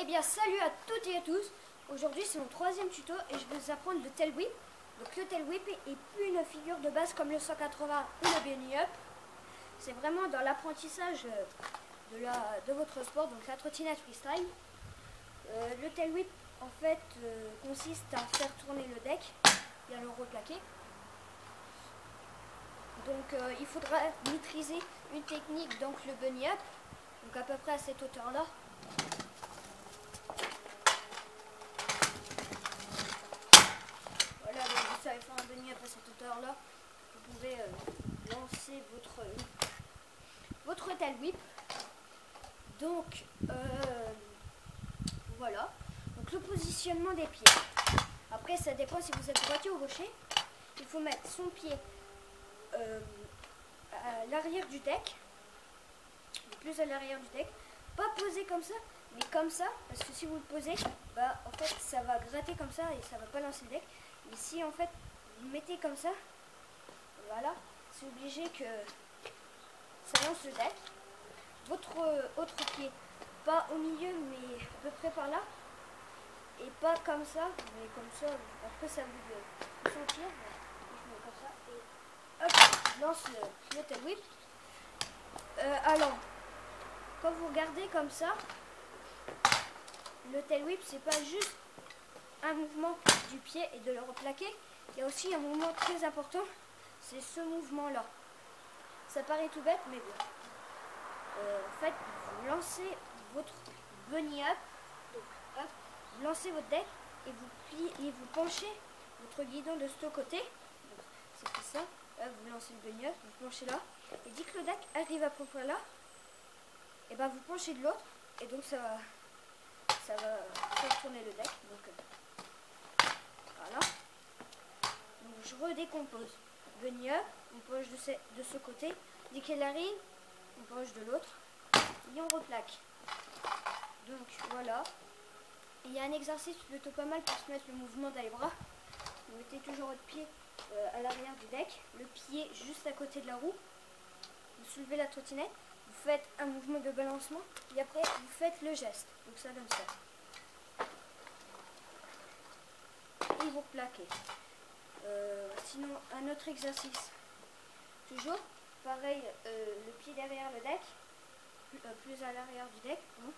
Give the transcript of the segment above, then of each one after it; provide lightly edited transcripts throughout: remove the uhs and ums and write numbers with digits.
bien, salut à toutes et à tous. Aujourd'hui, c'est mon troisième tuto et je vais vous apprendre le tail whip. Donc, le tail whip est plus une figure de base comme le 180 ou le bunny up. C'est vraiment dans l'apprentissage de votre sport, donc la trottinette freestyle. Le tail whip, en fait, consiste à faire tourner le deck et à le replaquer. Donc, il faudra maîtriser une technique, donc le bunny up, donc à peu près à cette hauteur-là. Voilà, donc vous savez faire un bunny up à cette hauteur-là. Vous pouvez lancer votre tail whip. Donc, voilà. Donc, le positionnement des pieds. Après, ça dépend si vous êtes droitier ou gaucher. Il faut mettre son pied à l'arrière du deck, plus à l'arrière du deck, pas posé comme ça, mais comme ça, parce que si vous le posez, bah en fait ça va gratter comme ça et ça va pas lancer le deck. Mais si en fait vous mettez comme ça, voilà, c'est obligé que ça lance le deck. Votre autre pied, pas au milieu mais à peu près par là, et pas comme ça, mais comme ça, après ça vous sentir. Je mets comme ça et hop, je lance le tail whip. Alors, quand vous regardez comme ça, le tail whip, c'est pas juste un mouvement du pied et de le replaquer. Il y a aussi un mouvement très important, c'est ce mouvement-là. Ça paraît tout bête, mais bon. En fait, vous lancez votre bunny up, donc hop, vous lancez votre deck et vous pliez, et vous penchez votre guidon de ce côté. C'est ça. Hop, vous lancez le bunny up, vous penchez là, et dès que le deck arrive à peu près là, et ben vous penchez de l'autre, et donc ça va faire tourner le deck. Donc voilà. Donc je redécompose. Bunny up, on penche de ce côté. Dès qu'elle arrive, on penche de l'autre et on replaque. Donc voilà. Il y a un exercice plutôt pas mal pour se mettre le mouvement dans les bras. Vous mettez toujours votre pied à l'arrière du deck, le pied juste à côté de la roue. Vous soulevez la trottinette, vous faites un mouvement de balancement et après vous faites le geste. Donc ça donne ça. Et vous replaquez. Sinon, un autre exercice. Toujours, pareil, le pied derrière le deck, plus à l'arrière du deck, hein,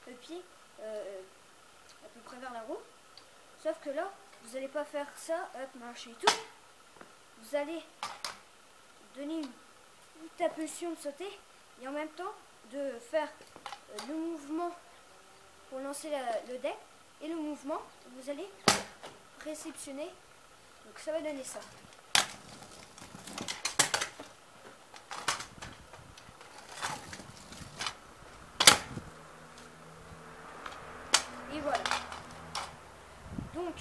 le pied à peu près vers la roue. Sauf que là, vous n'allez pas faire ça, hop, marcher et tout. Vous allez donner une impulsion de sauter et en même temps de faire le mouvement pour lancer le deck et le mouvement, vous allez réceptionner. Donc ça va donner ça. Et voilà. Donc,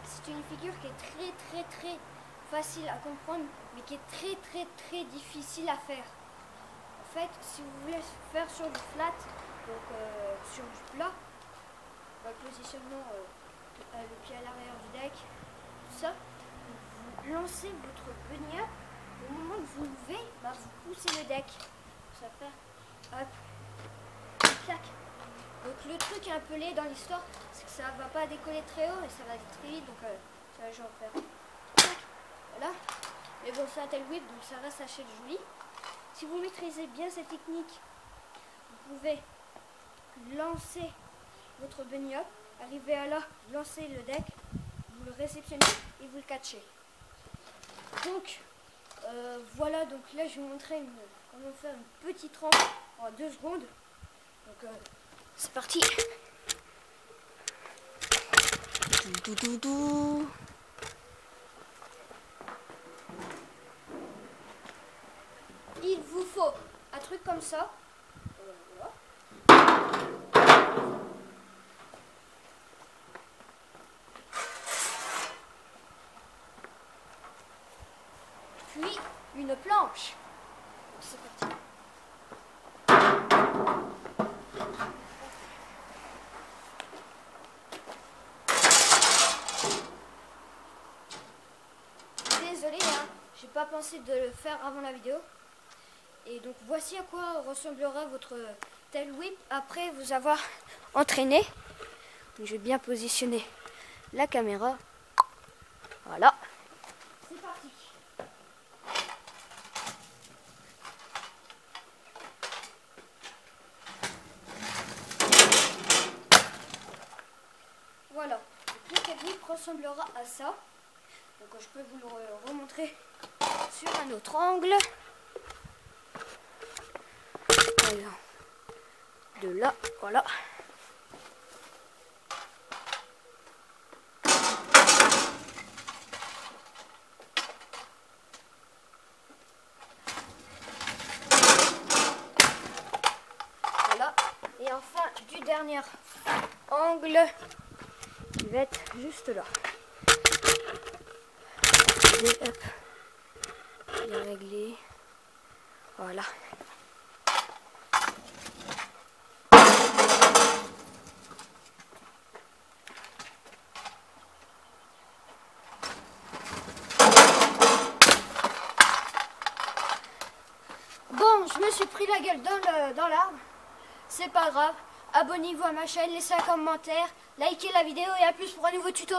c'est une figure qui est très facile à comprendre, mais qui est très difficile à faire. En fait, si vous voulez faire sur du flat, donc sur du plat, le positionnement, le pied à l'arrière du deck, tout ça, vous lancez votre bunny up. Au moment où vous levez, bah, vous poussez le deck. Ça va faire hop, clac. Donc le truc un peu laid dans l'histoire, c'est que ça va pas décoller très haut et ça va aller très vite, donc ça va genre faire clac. Voilà. Mais bon, c'est un tail whip, donc ça reste assez joli. Si vous maîtrisez bien cette technique, vous pouvez lancer votre bunny up, arriver à là, lancer le deck, vous le réceptionnez et vous le catchez. Donc voilà, donc là je vais vous montrer comment faire une petite rampe en 2 secondes. Donc c'est parti. Il vous faut un truc comme ça. Voilà. Puis une planche. C'est parti. Désolé, hein, j'ai pas pensé de le faire avant la vidéo. Et donc voici à quoi ressemblera votre tel whip après vous avoir entraîné. Je vais bien positionner la caméra. Voilà. C'est parti. Voilà. Le technique ressemblera à ça. Donc je peux vous le remontrer sur un autre angle. Voilà. De là, voilà. Voilà. Et enfin, du dernier angle qui va être juste là. Et hop, bien réglé. Voilà. Bon, je me suis pris la gueule dans l'arbre. C'est pas grave. Abonnez-vous à ma chaîne, laissez un commentaire, likez la vidéo et à plus pour un nouveau tuto.